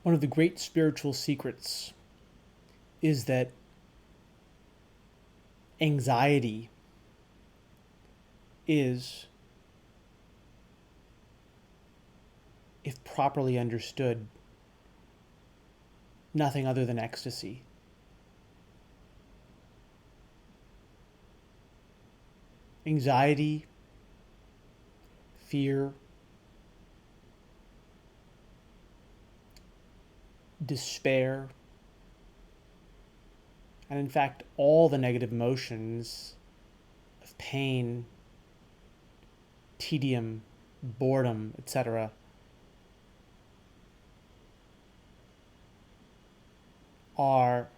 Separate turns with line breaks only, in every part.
One of the great spiritual secrets is that anxiety is, if properly understood, nothing other than ecstasy. Anxiety, fear, despair, and in fact, all the negative emotions of pain, tedium, boredom, etc., are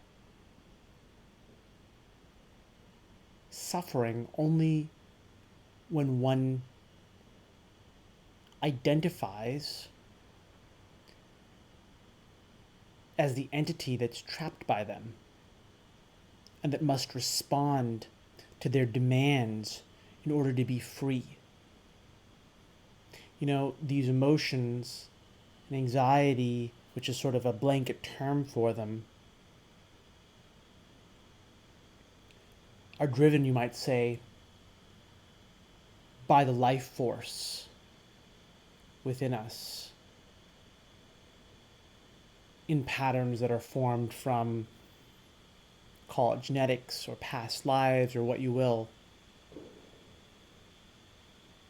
suffering only when one identifies as the entity that's trapped by them and that must respond to their demands in order to be free. These emotions and anxiety, which is sort of a blanket term for them, are driven, you might say, by the life force within us in patterns that are formed from, call it genetics or past lives or what you will.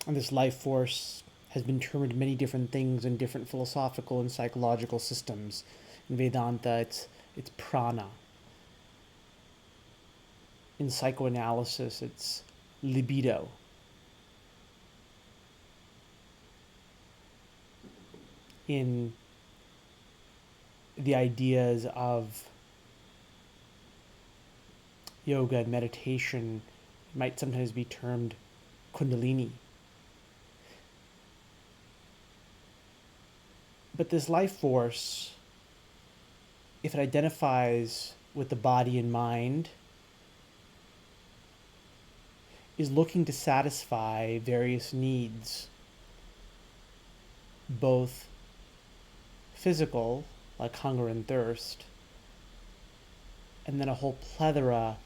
And this life force has been termed many different things in different philosophical and psychological systems. In Vedanta, it's prana. In psychoanalysis, it's libido. In the ideas of yoga and meditation, it might sometimes be termed kundalini. But this life force, if it identifies with the body and mind, is looking to satisfy various needs, both physical, like hunger and thirst, and then a whole plethora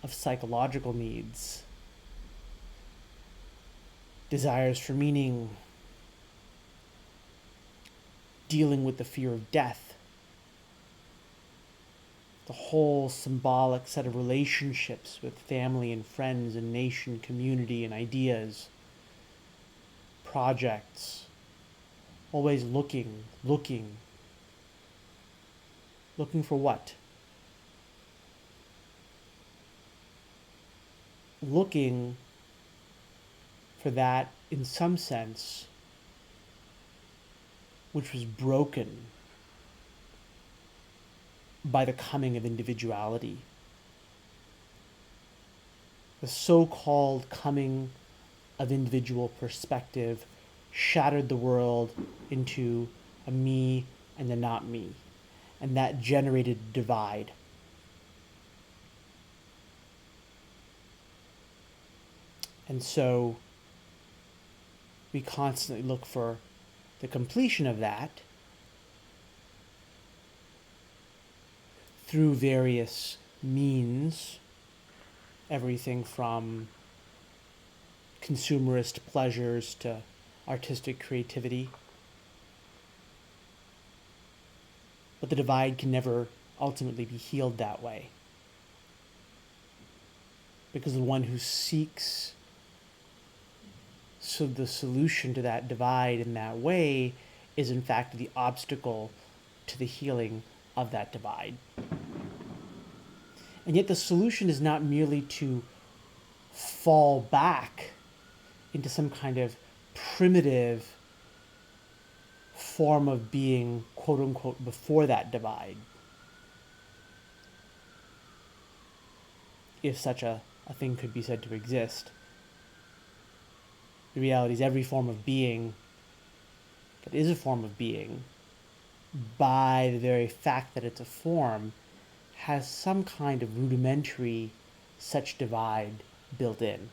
of psychological needs, desires for meaning, dealing with the fear of death, the whole symbolic set of relationships with family and friends and nation, community and ideas, projects, always looking for what? Looking for that, in some sense, which was broken by the coming of individuality. The so-called coming of individual perspective shattered the world into a me and a not me, and that generated a divide. And so we constantly look for the completion of that through various means, everything from consumerist pleasures to artistic creativity. But the divide can never ultimately be healed that way. Because the one who seeks the solution to that divide in that way is in fact the obstacle to the healing of that divide. And yet the solution is not merely to fall back into some kind of primitive form of being, quote unquote, before that divide, if such a thing could be said to exist. The reality is every form of being that is a form of being, by the very fact that it's a form, has some kind of rudimentary such divide built in.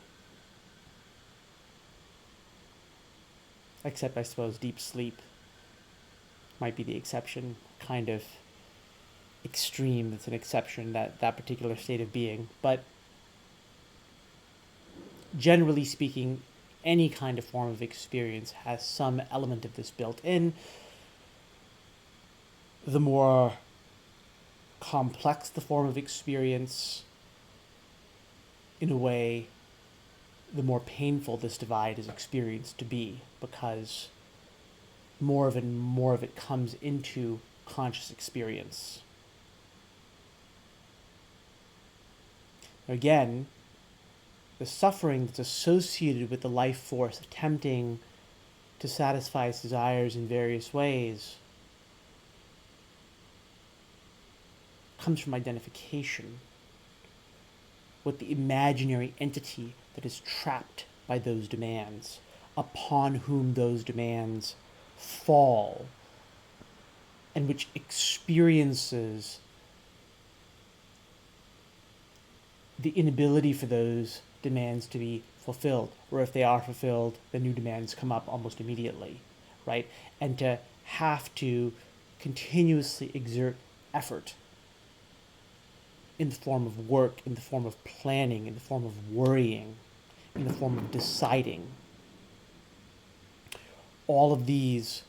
Except, I suppose, deep sleep, might be the exception, kind of extreme that's an exception, that particular state of being. But generally speaking, any kind of form of experience has some element of this built in. The more complex the form of experience, in a way, the more painful this divide is experienced to be, because more of it comes into conscious experience. Again, the suffering that's associated with the life force attempting to satisfy its desires in various ways comes from identification with the imaginary entity that is trapped by those demands, upon whom those demands fall, and which experiences the inability for those demands to be fulfilled, or if they are fulfilled, the new demands come up almost immediately, right? And to have to continuously exert effort in the form of work, in the form of planning, in the form of worrying, in the form of deciding. All of these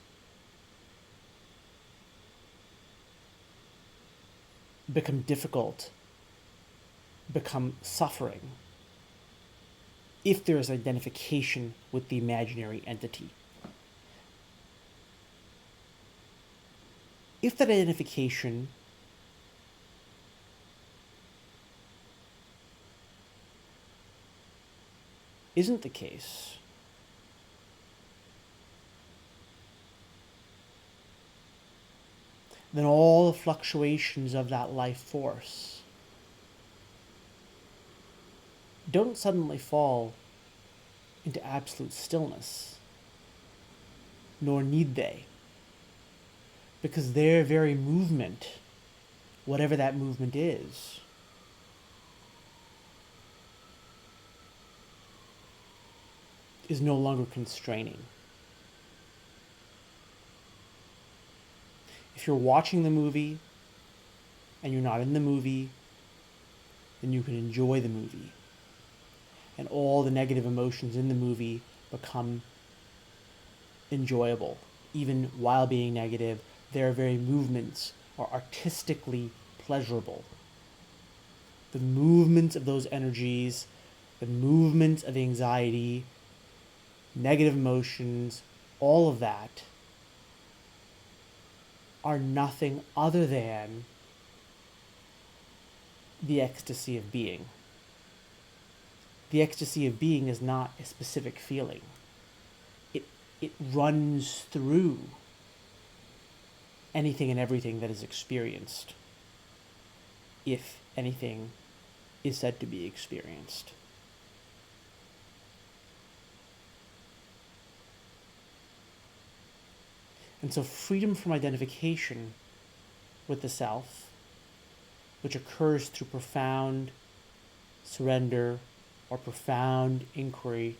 become difficult, become suffering, if there is identification with the imaginary entity. If that identification isn't the case, then all the fluctuations of that life force don't suddenly fall into absolute stillness, nor need they, because their very movement, whatever that movement is no longer constraining. If you're watching the movie and you're not in the movie, then you can enjoy the movie. And all the negative emotions in the movie become enjoyable. Even while being negative, their very movements are artistically pleasurable. The movements of those energies, the movements of anxiety, negative emotions, all of that are nothing other than the ecstasy of being. The ecstasy of being is not a specific feeling. It runs through anything and everything that is experienced, if anything is said to be experienced. And so freedom from identification with the self, which occurs through profound surrender or profound inquiry,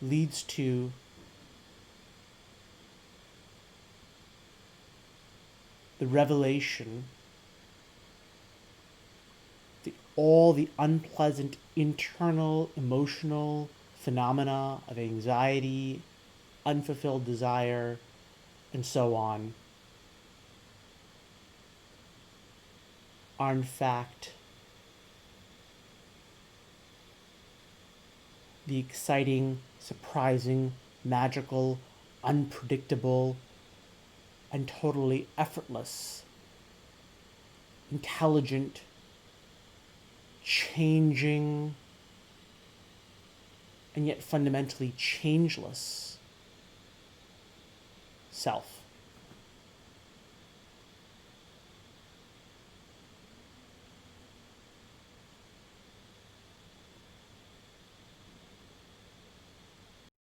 leads to the revelation, all the unpleasant internal emotional phenomena of anxiety, unfulfilled desire, and so on, are in fact the exciting, surprising, magical, unpredictable, and totally effortless, intelligent, changing, and yet fundamentally changeless self.